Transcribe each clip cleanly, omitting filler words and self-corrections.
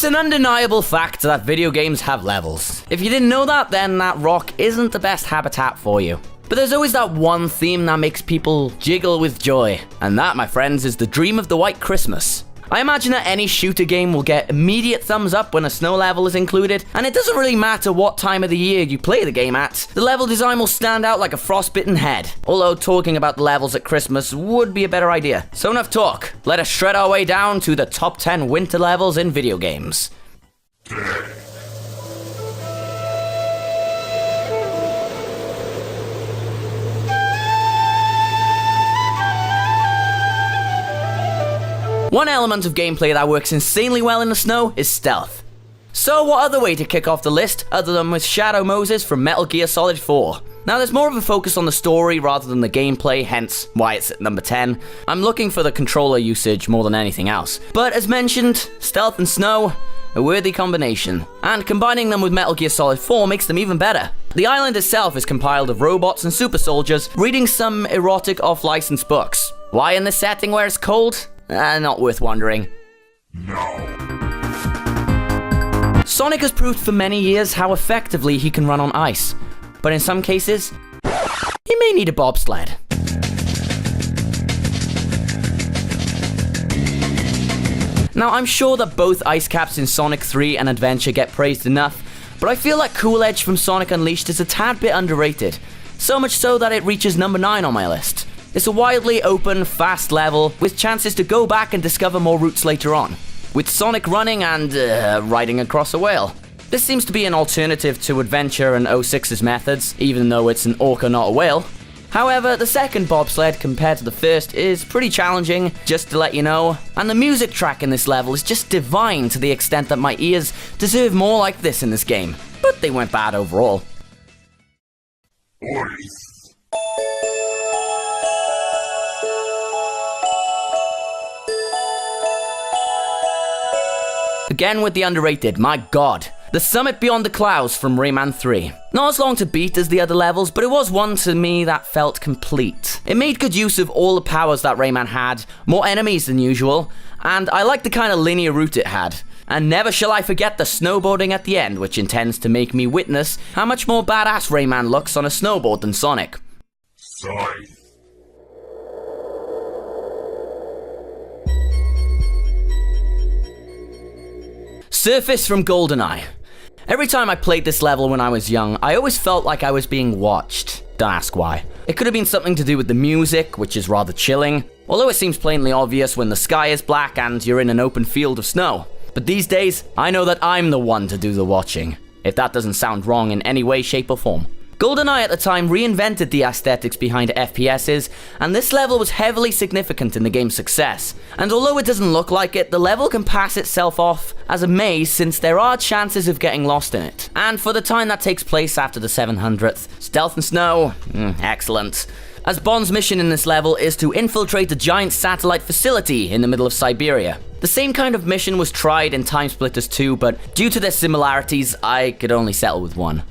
It's an undeniable fact that video games have levels. If you didn't know that, then that rock isn't the best habitat for you. But there's always that one theme that makes people jiggle with joy, and that, my friends, is the dream of the white Christmas. I imagine that any shooter game will get immediate thumbs up when a snow level is included, and it doesn't really matter what time of the year you play the game at, the level design will stand out like a frostbitten head. Although talking about the levels at Christmas would be a better idea. So enough talk, let us shred our way down to the top 10 winter levels in video games. One element of gameplay that works insanely well in the snow is stealth. So what other way to kick off the list other than with Shadow Moses from Metal Gear Solid 4? Now there's more of a focus on the story rather than the gameplay, hence why it's at number 10. I'm looking for the controller usage more than anything else. But as mentioned, stealth and snow, a worthy combination. And combining them with Metal Gear Solid 4 makes them even better. The island itself is compiled of robots and super soldiers reading some erotic off-license books. Why in this setting where it's cold? Not worth wondering. No. Sonic has proved for many years how effectively he can run on ice, but in some cases, he may need a bobsled. Now, I'm sure that both ice caps in Sonic 3 and Adventure get praised enough, but I feel like Cool Edge from Sonic Unleashed is a tad bit underrated, so much so that it reaches number 9 on my list. It's a wildly open, fast level, with chances to go back and discover more routes later on, with Sonic running and riding across a whale. This seems to be an alternative to Adventure and 06's methods, even though it's an orca, not a whale. However, the second bobsled compared to the first is pretty challenging, just to let you know, and the music track in this level is just divine to the extent that my ears deserve more like this in this game, but they weren't bad overall. Again with the underrated, my god. The Summit Beyond the Clouds from Rayman 3. Not as long to beat as the other levels, but it was one to me that felt complete. It made good use of all the powers that Rayman had, more enemies than usual, and I liked the kind of linear route it had. And never shall I forget the snowboarding at the end, which intends to make me witness how much more badass Rayman looks on a snowboard than Sonic. Sorry. Surface from GoldenEye. Every time I played this level when I was young, I always felt like I was being watched. Don't ask why. It could have been something to do with the music, which is rather chilling, although it seems plainly obvious when the sky is black and you're in an open field of snow. But these days, I know that I'm the one to do the watching, if that doesn't sound wrong in any way, shape or form. GoldenEye at the time reinvented the aesthetics behind FPSs, and this level was heavily significant in the game's success. And although it doesn't look like it, the level can pass itself off as a maze since there are chances of getting lost in it. And for the time that takes place after the 700th, stealth and snow, excellent. As Bond's mission in this level is to infiltrate a giant satellite facility in the middle of Siberia. The same kind of mission was tried in Time Splitters 2, but due to their similarities, I could only settle with one.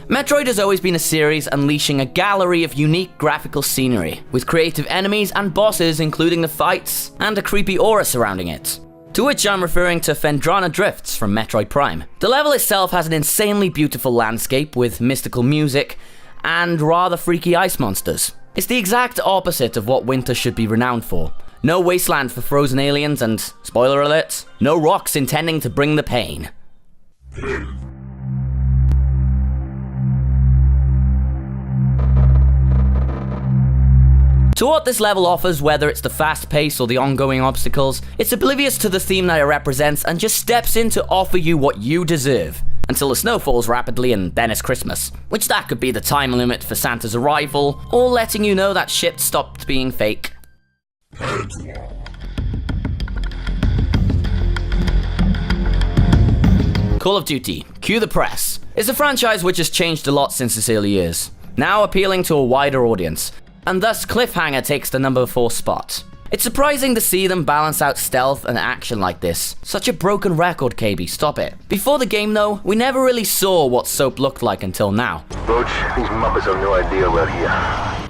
Metroid has always been a series unleashing a gallery of unique graphical scenery, with creative enemies and bosses including the fights, and a creepy aura surrounding it. To which I'm referring to Phendrana Drifts from Metroid Prime. The level itself has an insanely beautiful landscape with mystical music, and rather freaky ice monsters. It's the exact opposite of what winter should be renowned for. No Wasteland for frozen aliens, and, spoiler alert, no rocks intending to bring the pain. To what this level offers, whether it's the fast pace or the ongoing obstacles, it's oblivious to the theme that it represents and just steps in to offer you what you deserve. Until the snow falls rapidly and then it's Christmas. Which that could be the time limit for Santa's arrival, or letting you know that shit stopped being fake. Call of Duty, Cue the Press, is a franchise which has changed a lot since its early years, now appealing to a wider audience, and thus Cliffhanger takes the number 4 spot. It's surprising to see them balance out stealth and action like this. Such a broken record, KB, stop it. Before the game though, we never really saw what Soap looked like until now. Roach, these Muppets have no idea we're here.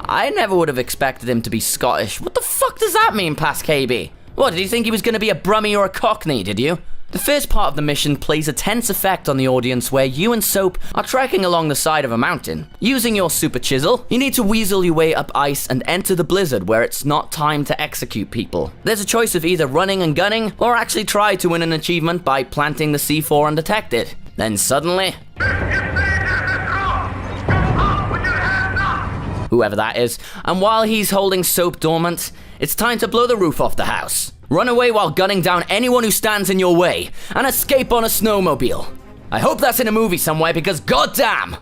I never would have expected him to be Scottish. What the fuck does that mean, past KB? What, did you think he was going to be a Brummie or a Cockney, did you? The first part of the mission plays a tense effect on the audience where you and Soap are trekking along the side of a mountain. Using your super chisel, you need to weasel your way up ice and enter the blizzard where it's not time to execute people. There's a choice of either running and gunning, or actually try to win an achievement by planting the C4 undetected. Then suddenly... whoever that is, and while he's holding Soap dormant, it's time to blow the roof off the house. Run away while gunning down anyone who stands in your way, and escape on a snowmobile. I hope that's in a movie somewhere, because goddamn!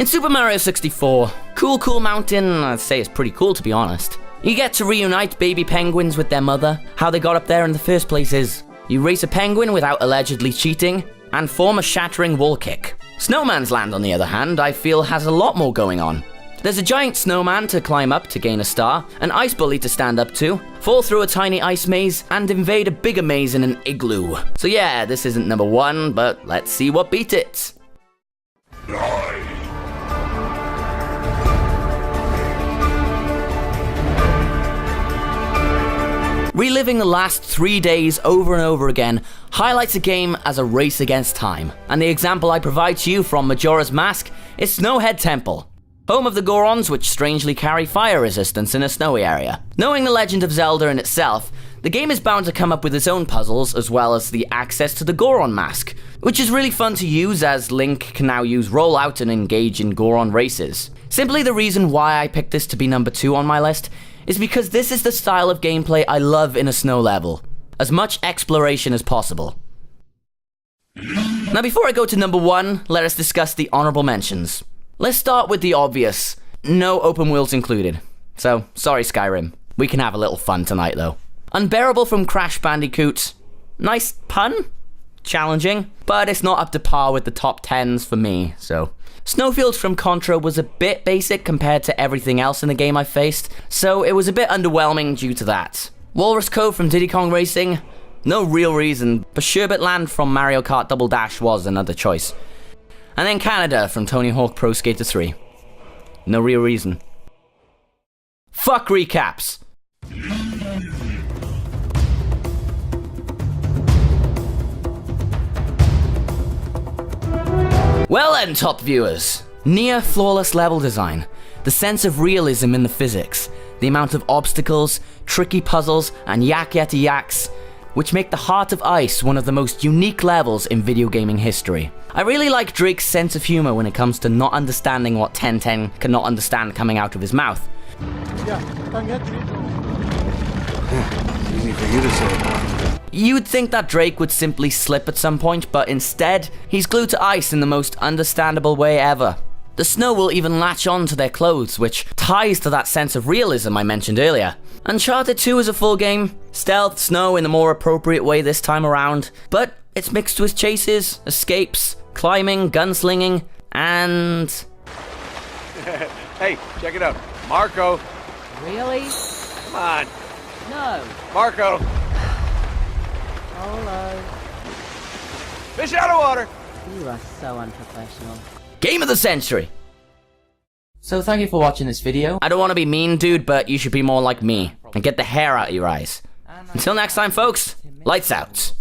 In Super Mario 64, Cool Mountain, I'd say it's pretty cool to be honest. You get to reunite baby penguins with their mother. How they got up there in the first place is, you race a penguin without allegedly cheating, and form a shattering wall kick. Snowmans Land, on the other hand, I feel has a lot more going on. There's a giant snowman to climb up to gain a star, an ice bully to stand up to, fall through a tiny ice maze, and invade a bigger maze in an igloo. So yeah, this isn't number 1, but let's see what beat it. Reliving the last 3 days over and over again highlights a game as a race against time, and the example I provide to you from Majora's Mask is Snowhead Temple, home of the Gorons, which strangely carry fire resistance in a snowy area. Knowing the Legend of Zelda in itself, the game is bound to come up with its own puzzles as well as the access to the Goron mask, which is really fun to use as Link can now use rollout and engage in Goron races. Simply the reason why I picked this to be number 2 on my list is because this is the style of gameplay I love in a snow level. As much exploration as possible. Now before I go to number 1, let us discuss the honorable mentions. Let's start with the obvious. No open worlds included. So, sorry Skyrim. We can have a little fun tonight though. Unbearable from Crash Bandicoot. Nice pun? Challenging, but it's not up to par with the top 10s for me, so... Snowfields from Contra was a bit basic compared to everything else in the game I faced, so it was a bit underwhelming due to that. Walrus Cove from Diddy Kong Racing, no real reason, but Sherbet Land from Mario Kart Double Dash was another choice. And then Canada from Tony Hawk Pro Skater 3. No real reason. Fuck recaps! Well then, top viewers, near flawless level design, the sense of realism in the physics, the amount of obstacles, tricky puzzles, and yak-yeti-yaks, which make the Heart of Ice one of the most unique levels in video gaming history. I really like Drake's sense of humor when it comes to not understanding what 1010 cannot understand coming out of his mouth. Easy for you to say. You would think that Drake would simply slip at some point, but instead, he's glued to ice in the most understandable way ever. The snow will even latch on to their clothes, which ties to that sense of realism I mentioned earlier. Uncharted 2 is a full game, stealth snow in a more appropriate way this time around, but it's mixed with chases, escapes, climbing, gunslinging, and... Hey, check it out. Marco. Really? Come on. No. Marco. Hello. Fish out of water. You are so unprofessional. Game of the Century! So thank you for watching this video. I don't want to be mean, dude, but you should be more like me and get the hair out of your eyes. Until next time, folks, lights out.